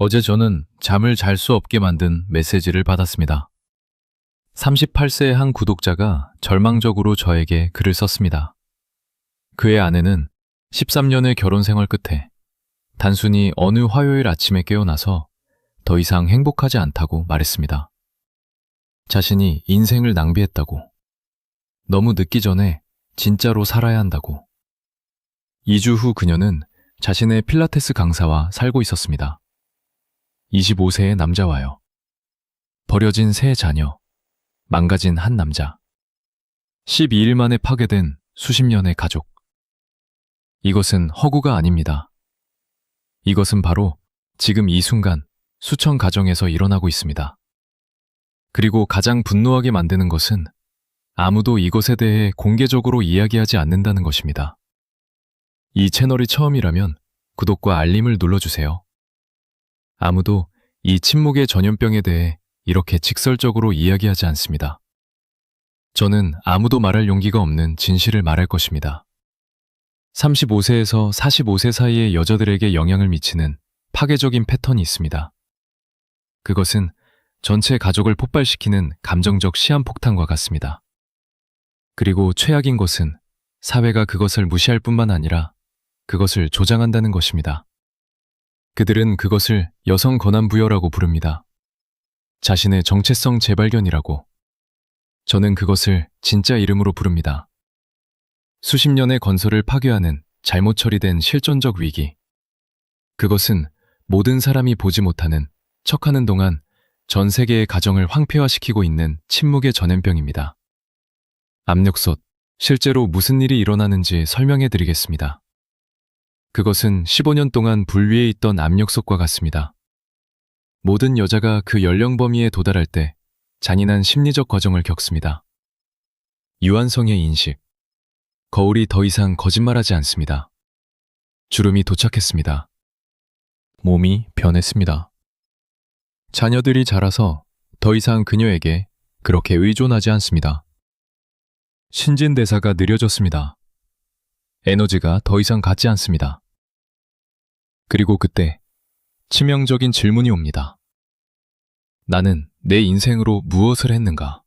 어제 저는 잠을 잘 수 없게 만든 메시지를 받았습니다. 38세의 한 구독자가 절망적으로 저에게 글을 썼습니다. 그의 아내는 13년의 결혼 생활 끝에 단순히 어느 화요일 아침에 깨어나서 더 이상 행복하지 않다고 말했습니다. 자신이 인생을 낭비했다고, 너무 늦기 전에 진짜로 살아야 한다고. 2주 후 그녀는 자신의 필라테스 강사와 살고 있었습니다. 25세의 남자와요. 버려진 세 자녀, 망가진 한 남자. 12일 만에 파괴된 수십 년의 가족. 이것은 허구가 아닙니다. 이것은 바로 지금 이 순간 수천 가정에서 일어나고 있습니다. 그리고 가장 분노하게 만드는 것은 아무도 이것에 대해 공개적으로 이야기하지 않는다는 것입니다. 이 채널이 처음이라면 구독과 알림을 눌러주세요. 아무도 이 침묵의 전염병에 대해 이렇게 직설적으로 이야기하지 않습니다. 저는 아무도 말할 용기가 없는 진실을 말할 것입니다. 35세에서 45세 사이의 여자들에게 영향을 미치는 파괴적인 패턴이 있습니다. 그것은 전체 가족을 폭발시키는 감정적 시한폭탄과 같습니다. 그리고 최악인 것은 사회가 그것을 무시할 뿐만 아니라 그것을 조장한다는 것입니다. 그들은 그것을 여성 권한 부여라고 부릅니다. 자신의 정체성 재발견이라고. 저는 그것을 진짜 이름으로 부릅니다. 수십 년의 건설을 파괴하는 잘못 처리된 실존적 위기. 그것은 모든 사람이 보지 못하는 척하는 동안 전 세계의 가정을 황폐화시키고 있는 침묵의 전염병입니다. 압력솥, 실제로 무슨 일이 일어나는지 설명해 드리겠습니다. 그것은 15년 동안 불 위에 있던 압력솥과 같습니다. 모든 여자가 그 연령 범위에 도달할 때 잔인한 심리적 과정을 겪습니다. 유한성의 인식. 거울이 더 이상 거짓말하지 않습니다. 주름이 도착했습니다. 몸이 변했습니다. 자녀들이 자라서 더 이상 그녀에게 그렇게 의존하지 않습니다. 신진대사가 느려졌습니다. 에너지가 더 이상 갖지 않습니다. 그리고 그때 치명적인 질문이 옵니다. 나는 내 인생으로 무엇을 했는가?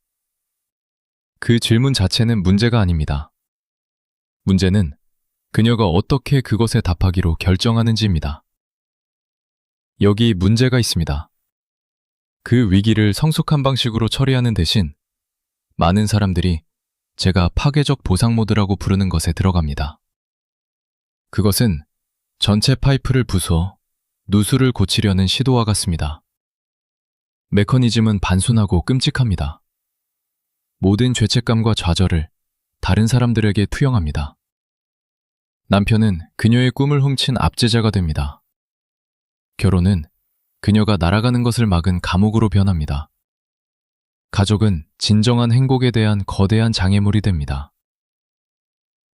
그 질문 자체는 문제가 아닙니다. 문제는 그녀가 어떻게 그것에 답하기로 결정하는지입니다. 여기 문제가 있습니다. 그 위기를 성숙한 방식으로 처리하는 대신 많은 사람들이 제가 파괴적 보상 모드라고 부르는 것에 들어갑니다. 그것은 전체 파이프를 부숴 누수를 고치려는 시도와 같습니다. 메커니즘은 단순하고 끔찍합니다. 모든 죄책감과 좌절을 다른 사람들에게 투영합니다. 남편은 그녀의 꿈을 훔친 압제자가 됩니다. 결혼은 그녀가 날아가는 것을 막은 감옥으로 변합니다. 가족은 진정한 행복에 대한 거대한 장애물이 됩니다.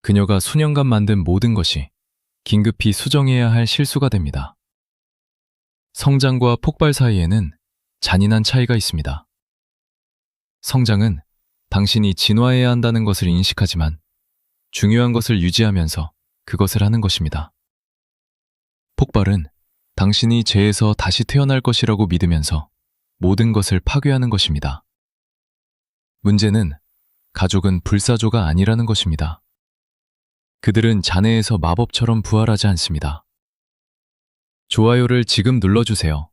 그녀가 수년간 만든 모든 것이 긴급히 수정해야 할 실수가 됩니다. 성장과 폭발 사이에는 잔인한 차이가 있습니다. 성장은 당신이 진화해야 한다는 것을 인식하지만 중요한 것을 유지하면서 그것을 하는 것입니다. 폭발은 당신이 죄에서 다시 태어날 것이라고 믿으면서 모든 것을 파괴하는 것입니다. 문제는 가족은 불사조가 아니라는 것입니다. 그들은 잔해에서 마법처럼 부활하지 않습니다. 좋아요를 지금 눌러주세요.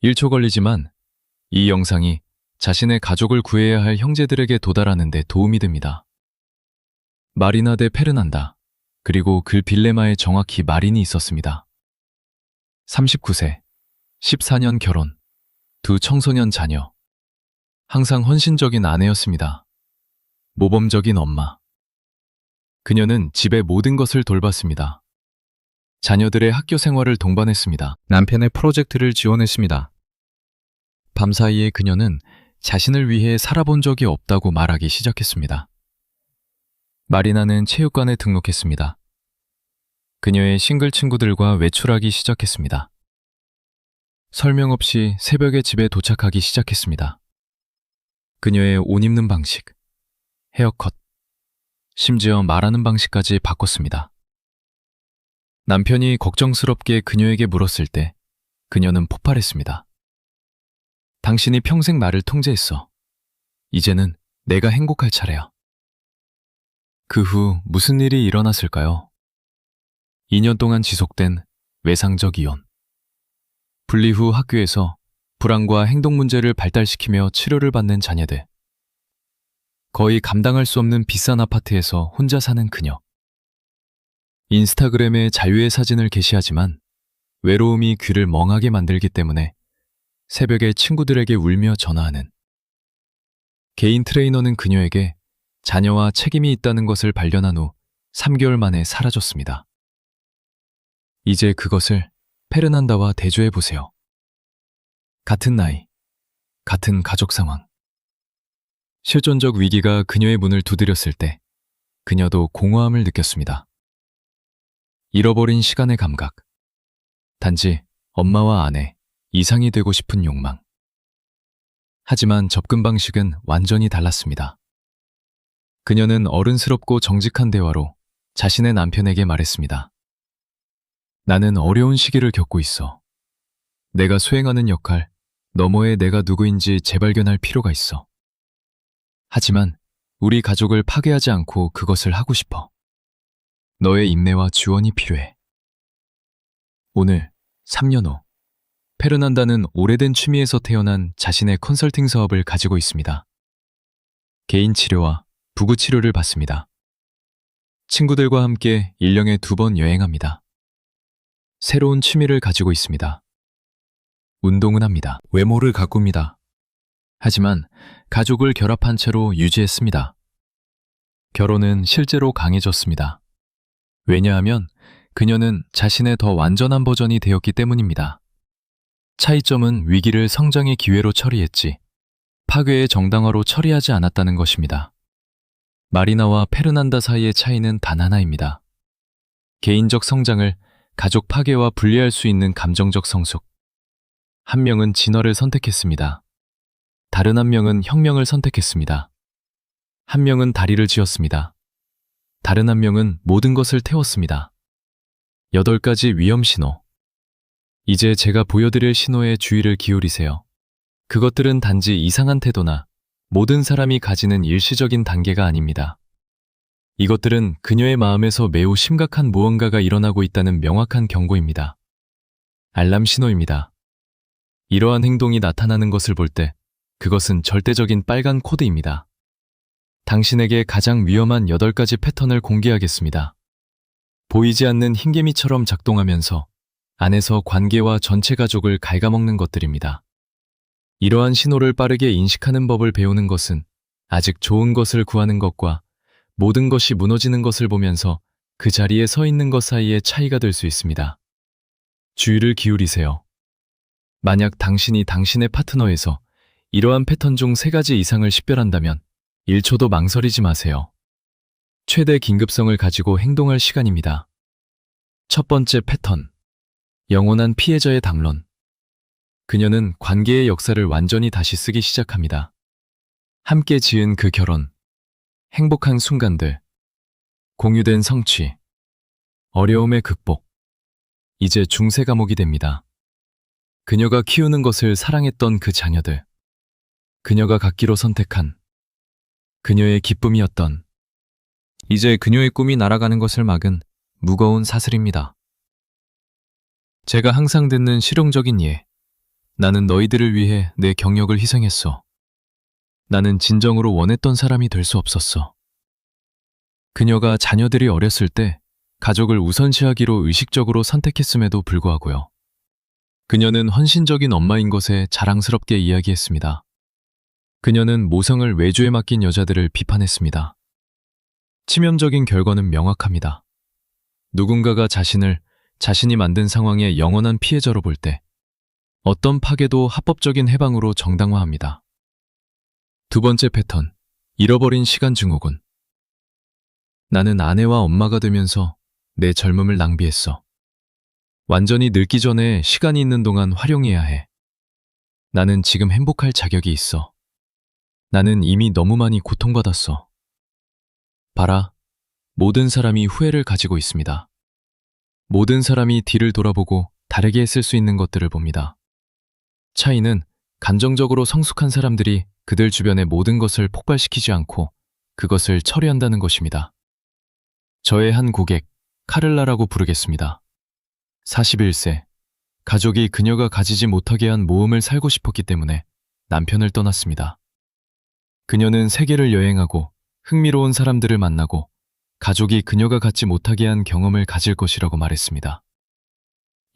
1초 걸리지만 이 영상이 자신의 가족을 구해야 할 형제들에게 도달하는 데 도움이 됩니다. 마리나 대 페르난다, 그리고 그 빌레마에 정확히 마린이 있었습니다. 39세, 14년 결혼, 2 청소년 자녀. 항상 헌신적인 아내였습니다. 모범적인 엄마. 그녀는 집의 모든 것을 돌봤습니다. 자녀들의 학교 생활을 동반했습니다. 남편의 프로젝트를 지원했습니다. 밤사이에 그녀는 자신을 위해 살아본 적이 없다고 말하기 시작했습니다. 마리나는 체육관에 등록했습니다. 그녀의 싱글 친구들과 외출하기 시작했습니다. 설명 없이 새벽에 집에 도착하기 시작했습니다. 그녀의 옷 입는 방식, 헤어컷, 심지어 말하는 방식까지 바꿨습니다. 남편이 걱정스럽게 그녀에게 물었을 때 그녀는 폭발했습니다. 당신이 평생 나를 통제했어. 이제는 내가 행복할 차례야. 그 후 무슨 일이 일어났을까요? 2년 동안 지속된 외상적 이혼. 분리 후 학교에서 불안과 행동 문제를 발달시키며 치료를 받는 자녀들. 거의 감당할 수 없는 비싼 아파트에서 혼자 사는 그녀. 인스타그램에 자유의 사진을 게시하지만 외로움이 귀를 멍하게 만들기 때문에 새벽에 친구들에게 울며 전화하는. 개인 트레이너는 그녀에게 자녀와 책임이 있다는 것을 발견한 후 3개월 만에 사라졌습니다. 이제 그것을 페르난다와 대조해 보세요. 같은 나이, 같은 가족 상황. 실존적 위기가 그녀의 문을 두드렸을 때 그녀도 공허함을 느꼈습니다. 잃어버린 시간의 감각. 단지 엄마와 아내, 이상이 되고 싶은 욕망. 하지만 접근 방식은 완전히 달랐습니다. 그녀는 어른스럽고 정직한 대화로 자신의 남편에게 말했습니다. 나는 어려운 시기를 겪고 있어. 내가 수행하는 역할 너머에 내가 누구인지 재발견할 필요가 있어. 하지만 우리 가족을 파괴하지 않고 그것을 하고 싶어. 너의 인내와 지원이 필요해. 오늘 3년 후 페르난다는 오래된 취미에서 태어난 자신의 컨설팅 사업을 가지고 있습니다. 개인 치료와 부부 치료를 받습니다. 친구들과 함께 1년에 2번 여행합니다. 새로운 취미를 가지고 있습니다. 운동은 합니다. 외모를 가꿉니다. 하지만 가족을 결합한 채로 유지했습니다. 결혼은 실제로 강해졌습니다. 왜냐하면 그녀는 자신의 더 완전한 버전이 되었기 때문입니다. 차이점은 위기를 성장의 기회로 처리했지 파괴의 정당화로 처리하지 않았다는 것입니다. 마리나와 페르난다 사이의 차이는 단 하나입니다. 개인적 성장을 가족 파괴와 분리할 수 있는 감정적 성숙. 한 명은 진화를 선택했습니다. 다른 한 명은 혁명을 선택했습니다. 한 명은 다리를 지었습니다. 다른 한 명은 모든 것을 태웠습니다. 8가지 위험 신호. 이제 제가 보여드릴 신호에 주의를 기울이세요. 그것들은 단지 이상한 태도나 모든 사람이 가지는 일시적인 단계가 아닙니다. 이것들은 그녀의 마음에서 매우 심각한 무언가가 일어나고 있다는 명확한 경고입니다. 알람 신호입니다. 이러한 행동이 나타나는 것을 볼 때 그것은 절대적인 빨간 코드입니다. 당신에게 가장 위험한 8가지 패턴을 공개하겠습니다. 보이지 않는 흰개미처럼 작동하면서 안에서 관계와 전체 가족을 갉아먹는 것들입니다. 이러한 신호를 빠르게 인식하는 법을 배우는 것은 아직 좋은 것을 구하는 것과 모든 것이 무너지는 것을 보면서 그 자리에 서 있는 것 사이의 차이가 될 수 있습니다. 주의를 기울이세요. 만약 당신이 당신의 파트너에서 이러한 패턴 중 3가지 이상을 식별한다면 1초도 망설이지 마세요. 최대 긴급성을 가지고 행동할 시간입니다. 첫 번째 패턴. 영원한 피해자의 담론. 그녀는 관계의 역사를 완전히 다시 쓰기 시작합니다. 함께 지은 그 결혼, 행복한 순간들, 공유된 성취, 어려움의 극복. 이제 중세 감옥이 됩니다. 그녀가 키우는 것을 사랑했던 그 자녀들, 그녀가 갖기로 선택한 그녀의 기쁨이었던, 이제 그녀의 꿈이 날아가는 것을 막은 무거운 사슬입니다. 제가 항상 듣는 실용적인 예. 나는 너희들을 위해 내 경력을 희생했어. 나는 진정으로 원했던 사람이 될 수 없었어. 그녀가 자녀들이 어렸을 때 가족을 우선시하기로 의식적으로 선택했음에도 불구하고요. 그녀는 헌신적인 엄마인 것에 자랑스럽게 이야기했습니다. 그녀는 모성을 외주에 맡긴 여자들을 비판했습니다. 치명적인 결과는 명확합니다. 누군가가 자신을 자신이 만든 상황의 영원한 피해자로 볼 때 어떤 파괴도 합법적인 해방으로 정당화합니다. 두 번째 패턴, 잃어버린 시간 증후군. 나는 아내와 엄마가 되면서 내 젊음을 낭비했어. 완전히 늙기 전에 시간이 있는 동안 활용해야 해. 나는 지금 행복할 자격이 있어. 나는 이미 너무 많이 고통받았어. 봐라, 모든 사람이 후회를 가지고 있습니다. 모든 사람이 뒤를 돌아보고 다르게 했을 수 있는 것들을 봅니다. 차이는 감정적으로 성숙한 사람들이 그들 주변의 모든 것을 폭발시키지 않고 그것을 처리한다는 것입니다. 저의 한 고객, 카를라라고 부르겠습니다. 41세, 가족이 그녀가 가지지 못하게 한 모험을 살고 싶었기 때문에 남편을 떠났습니다. 그녀는 세계를 여행하고 흥미로운 사람들을 만나고 가족이 그녀가 갖지 못하게 한 경험을 가질 것이라고 말했습니다.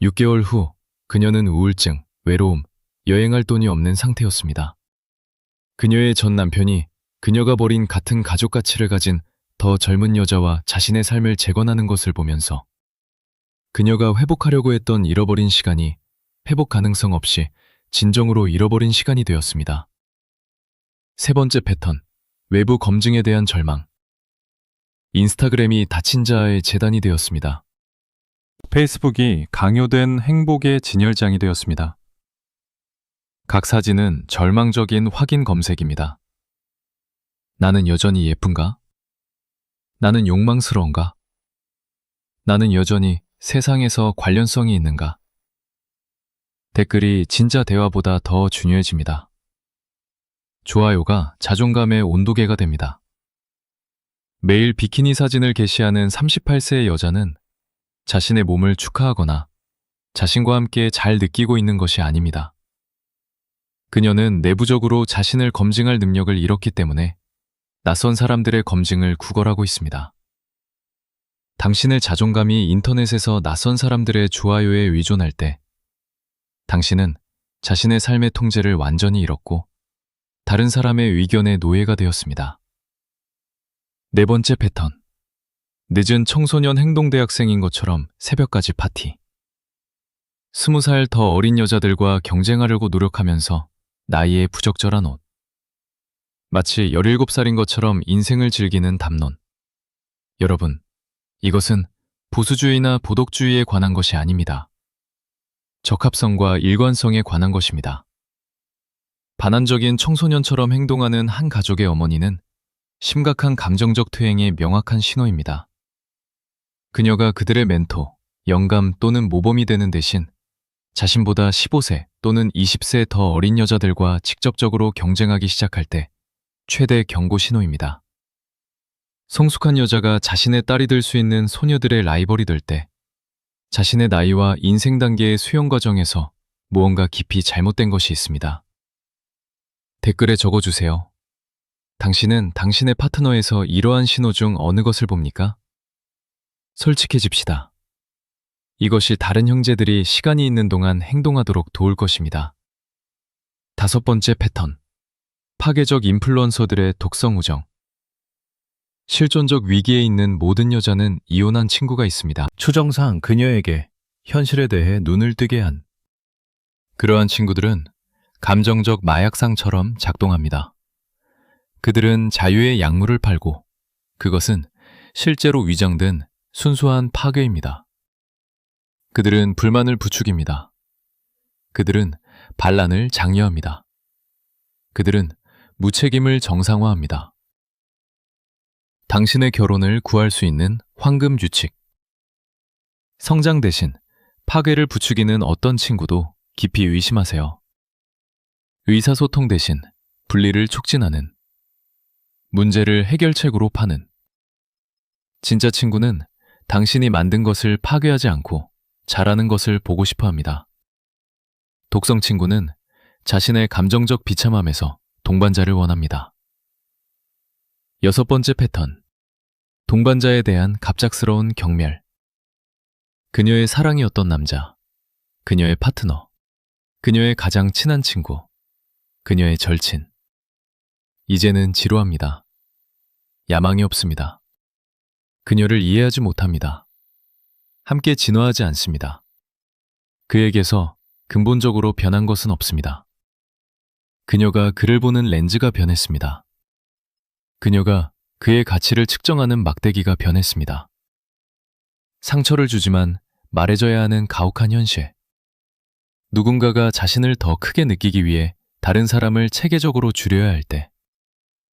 6개월 후 그녀는 우울증, 외로움, 여행할 돈이 없는 상태였습니다. 그녀의 전 남편이 그녀가 버린 같은 가족 가치를 가진 더 젊은 여자와 자신의 삶을 재건하는 것을 보면서 그녀가 회복하려고 했던 잃어버린 시간이 회복 가능성 없이 진정으로 잃어버린 시간이 되었습니다. 세 번째 패턴, 외부 검증에 대한 절망. 인스타그램이 다친 자의 재단이 되었습니다. 페이스북이 강요된 행복의 진열장이 되었습니다. 각 사진은 절망적인 확인 검색입니다. 나는 여전히 예쁜가? 나는 욕망스러운가? 나는 여전히 세상에서 관련성이 있는가? 댓글이 진짜 대화보다 더 중요해집니다. 좋아요가 자존감의 온도계가 됩니다. 매일 비키니 사진을 게시하는 38세의 여자는 자신의 몸을 축하하거나 자신과 함께 잘 느끼고 있는 것이 아닙니다. 그녀는 내부적으로 자신을 검증할 능력을 잃었기 때문에 낯선 사람들의 검증을 구걸하고 있습니다. 당신의 자존감이 인터넷에서 낯선 사람들의 좋아요에 의존할 때 당신은 자신의 삶의 통제를 완전히 잃었고 다른 사람의 의견의 노예가 되었습니다. 네 번째 패턴. 늦은 청소년 행동대학생인 것처럼 새벽까지 파티. 20살 더 어린 여자들과 경쟁하려고 노력하면서 나이에 부적절한 옷. 마치 17살인 것처럼 인생을 즐기는 담론. 여러분, 이것은 보수주의나 보덕주의에 관한 것이 아닙니다. 적합성과 일관성에 관한 것입니다. 반환적인 청소년처럼 행동하는 한 가족의 어머니는 심각한 감정적 퇴행의 명확한 신호입니다. 그녀가 그들의 멘토, 영감 또는 모범이 되는 대신 자신보다 15세 또는 20세 더 어린 여자들과 직접적으로 경쟁하기 시작할 때 최대 경고 신호입니다. 성숙한 여자가 자신의 딸이 될 수 있는 소녀들의 라이벌이 될 때 자신의 나이와 인생 단계의 수용 과정에서 무언가 깊이 잘못된 것이 있습니다. 댓글에 적어주세요. 당신은 당신의 파트너에서 이러한 신호 중 어느 것을 봅니까? 솔직해집시다. 이것이 다른 형제들이 시간이 있는 동안 행동하도록 도울 것입니다. 다섯 번째 패턴. 파괴적 인플루언서들의 독성 우정. 실존적 위기에 있는 모든 여자는 이혼한 친구가 있습니다. 추정상 그녀에게 현실에 대해 눈을 뜨게 한 그러한 친구들은 감정적 마약상처럼 작동합니다. 그들은 자유의 약물을 팔고 그것은 실제로 위장된 순수한 파괴입니다. 그들은 불만을 부추깁니다. 그들은 반란을 장려합니다. 그들은 무책임을 정상화합니다. 당신의 결혼을 구할 수 있는 황금 규칙. 성장 대신 파괴를 부추기는 어떤 친구도 깊이 의심하세요. 의사소통 대신 분리를 촉진하는, 문제를 해결책으로 파는. 진짜 친구는 당신이 만든 것을 파괴하지 않고 잘하는 것을 보고 싶어 합니다. 독성 친구는 자신의 감정적 비참함에서 동반자를 원합니다. 여섯 번째 패턴. 동반자에 대한 갑작스러운 경멸. 그녀의 사랑이었던 남자, 그녀의 파트너, 그녀의 가장 친한 친구, 그녀의 절친. 이제는 지루합니다. 야망이 없습니다. 그녀를 이해하지 못합니다. 함께 진화하지 않습니다. 그에게서 근본적으로 변한 것은 없습니다. 그녀가 그를 보는 렌즈가 변했습니다. 그녀가 그의 가치를 측정하는 막대기가 변했습니다. 상처를 주지만 말해줘야 하는 가혹한 현실. 누군가가 자신을 더 크게 느끼기 위해 다른 사람을 체계적으로 줄여야 할 때,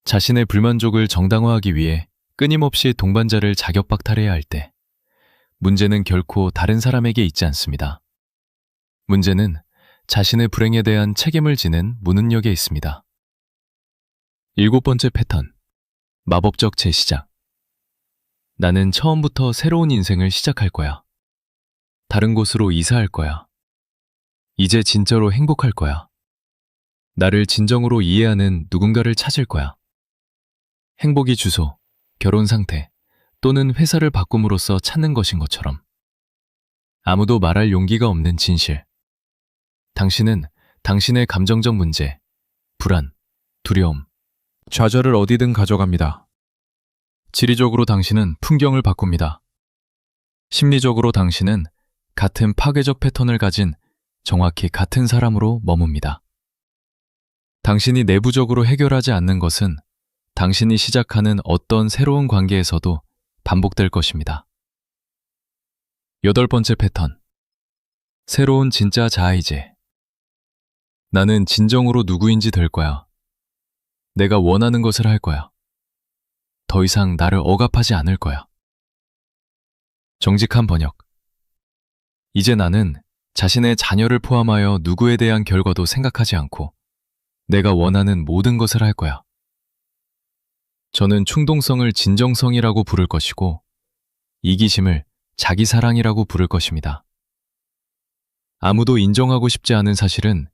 자신의 불만족을 정당화하기 위해 끊임없이 동반자를 자격박탈해야 할 때, 문제는 결코 다른 사람에게 있지 않습니다. 문제는 자신의 불행에 대한 책임을 지는 무능력에 있습니다. 7번째 패턴, 마법적 재시작. 나는 처음부터 새로운 인생을 시작할 거야. 다른 곳으로 이사할 거야. 이제 진짜로 행복할 거야. 나를 진정으로 이해하는 누군가를 찾을 거야. 행복이 주소, 결혼 상태 또는 회사를 바꿈으로써 찾는 것인 것처럼. 아무도 말할 용기가 없는 진실. 당신은 당신의 감정적 문제, 불안, 두려움, 좌절을 어디든 가져갑니다. 지리적으로 당신은 풍경을 바꿉니다. 심리적으로 당신은 같은 파괴적 패턴을 가진 정확히 같은 사람으로 머뭅니다. 당신이 내부적으로 해결하지 않는 것은 당신이 시작하는 어떤 새로운 관계에서도 반복될 것입니다. 8번째 패턴, 새로운 진짜 자아이제. 나는 진정으로 누구인지 될 거야. 내가 원하는 것을 할 거야. 더 이상 나를 억압하지 않을 거야. 정직한 번역. 이제 나는 자신의 자녀를 포함하여 누구에 대한 결과도 생각하지 않고 내가 원하는 모든 것을 할 거야. 저는 충동성을 진정성이라고 부를 것이고 이기심을 자기사랑이라고 부를 것입니다. 아무도 인정하고 싶지 않은 사실은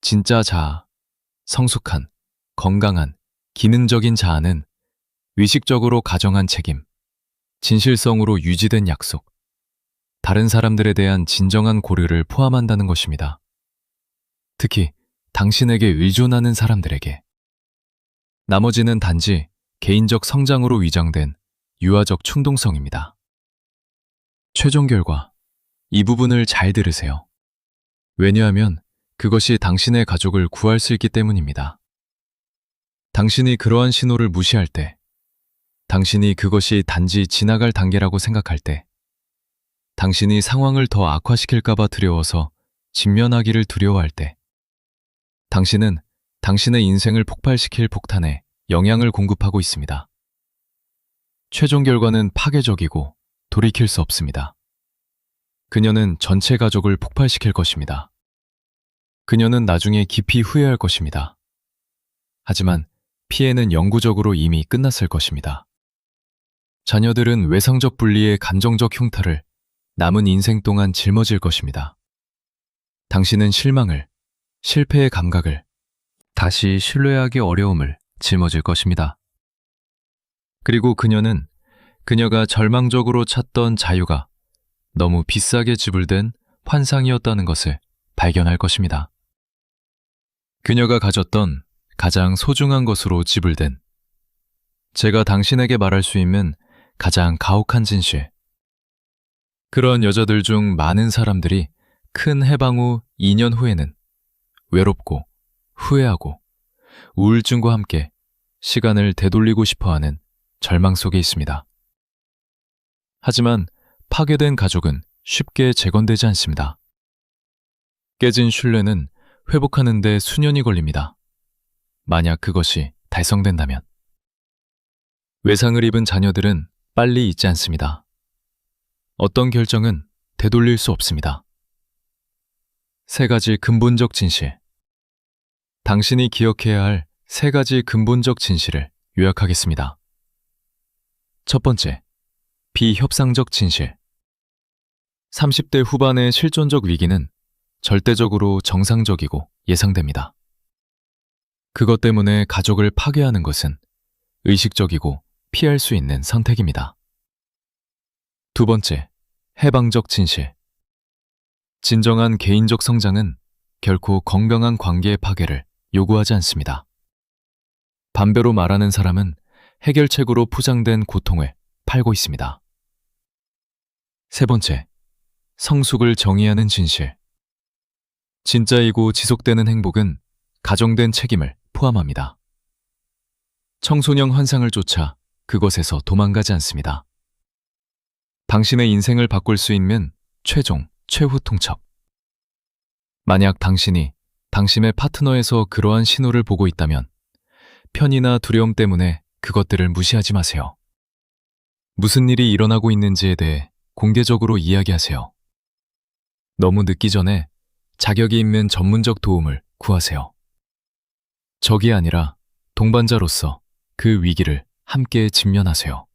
진짜 자아, 성숙한, 건강한, 기능적인 자아는 의식적으로 가정한 책임, 진실성으로 유지된 약속, 다른 사람들에 대한 진정한 고려를 포함한다는 것입니다. 특히 당신에게 의존하는 사람들에게. 나머지는 단지 개인적 성장으로 위장된 유아적 충동성입니다. 최종 결과, 이 부분을 잘 들으세요. 왜냐하면 그것이 당신의 가족을 구할 수 있기 때문입니다. 당신이 그러한 신호를 무시할 때, 당신이 그것이 단지 지나갈 단계라고 생각할 때, 당신이 상황을 더 악화시킬까봐 두려워서 직면하기를 두려워할 때, 당신은 당신의 인생을 폭발시킬 폭탄에 영향을 공급하고 있습니다. 최종 결과는 파괴적이고 돌이킬 수 없습니다. 그녀는 전체 가족을 폭발시킬 것입니다. 그녀는 나중에 깊이 후회할 것입니다. 하지만 피해는 영구적으로 이미 끝났을 것입니다. 자녀들은 외상적 분리의 감정적 흉터를 남은 인생 동안 짊어질 것입니다. 당신은 실망을, 실패의 감각을, 다시 신뢰하기 어려움을 짊어질 것입니다. 그리고 그녀는 그녀가 절망적으로 찾던 자유가 너무 비싸게 지불된 환상이었다는 것을 발견할 것입니다. 그녀가 가졌던 가장 소중한 것으로 지불된, 제가 당신에게 말할 수 있는 가장 가혹한 진실. 그런 여자들 중 많은 사람들이 큰 해방 후 2년 후에는 외롭고 후회하고 우울증과 함께 시간을 되돌리고 싶어하는 절망 속에 있습니다. 하지만 파괴된 가족은 쉽게 재건되지 않습니다. 깨진 신뢰는 회복하는 데 수년이 걸립니다. 만약 그것이 달성된다면. 외상을 입은 자녀들은 빨리 잊지 않습니다. 어떤 결정은 되돌릴 수 없습니다. 3가지 근본적 진실. 당신이 기억해야 할 3가지 근본적 진실을 요약하겠습니다. 첫 번째, 비협상적 진실. 30대 후반의 실존적 위기는 절대적으로 정상적이고 예상됩니다. 그것 때문에 가족을 파괴하는 것은 의식적이고 피할 수 있는 선택입니다. 두 번째, 해방적 진실. 진정한 개인적 성장은 결코 건강한 관계의 파괴를 요구하지 않습니다. 반대로 말하는 사람은 해결책으로 포장된 고통을 팔고 있습니다. 세 번째, 성숙을 정의하는 진실. 진짜이고 지속되는 행복은 가정된 책임을 포함합니다. 청소년 환상을 쫓아 그것에서 도망가지 않습니다. 당신의 인생을 바꿀 수 있는 최종, 최후 통첩. 만약 당신이 당신의 파트너에서 그러한 신호를 보고 있다면 편의나 두려움 때문에 그것들을 무시하지 마세요. 무슨 일이 일어나고 있는지에 대해 공개적으로 이야기하세요. 너무 늦기 전에 자격이 있는 전문적 도움을 구하세요. 적이 아니라 동반자로서 그 위기를 함께 직면하세요.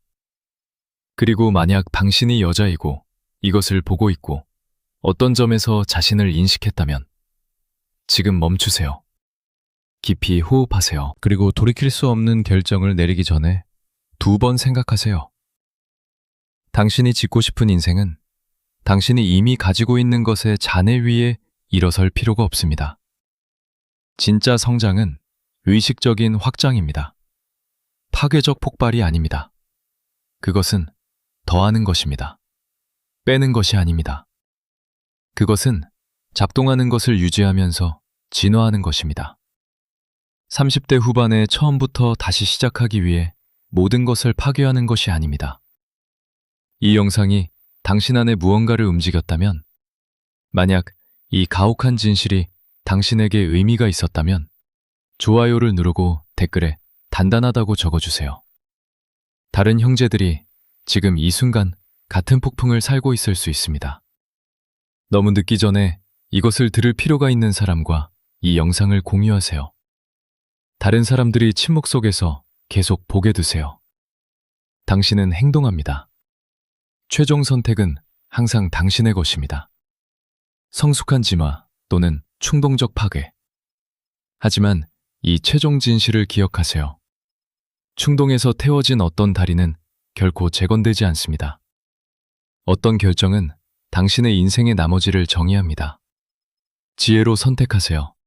그리고 만약 당신이 여자이고 이것을 보고 있고 어떤 점에서 자신을 인식했다면 지금 멈추세요. 깊이 호흡하세요. 그리고 돌이킬 수 없는 결정을 내리기 전에 2번 생각하세요. 당신이 짓고 싶은 인생은 당신이 이미 가지고 있는 것의 잔해 위에 일어설 필요가 없습니다. 진짜 성장은 의식적인 확장입니다. 파괴적 폭발이 아닙니다. 그것은 더하는 것입니다. 빼는 것이 아닙니다. 그것은 작동하는 것을 유지하면서 진화하는 것입니다. 30대 후반에 처음부터 다시 시작하기 위해 모든 것을 파괴하는 것이 아닙니다. 이 영상이 당신 안에 무언가를 움직였다면, 만약 이 가혹한 진실이 당신에게 의미가 있었다면 좋아요를 누르고 댓글에 단단하다고 적어주세요. 다른 형제들이 지금 이 순간 같은 폭풍을 살고 있을 수 있습니다. 너무 늦기 전에 이것을 들을 필요가 있는 사람과 이 영상을 공유하세요. 다른 사람들이 침묵 속에서 계속 보게 두세요. 당신은 행동합니다. 최종 선택은 항상 당신의 것입니다. 성숙한 진화 또는 충동적 파괴. 하지만 이 최종 진실을 기억하세요. 충동에서 태워진 어떤 다리는 결코 재건되지 않습니다. 어떤 결정은 당신의 인생의 나머지를 정의합니다. 지혜로 선택하세요.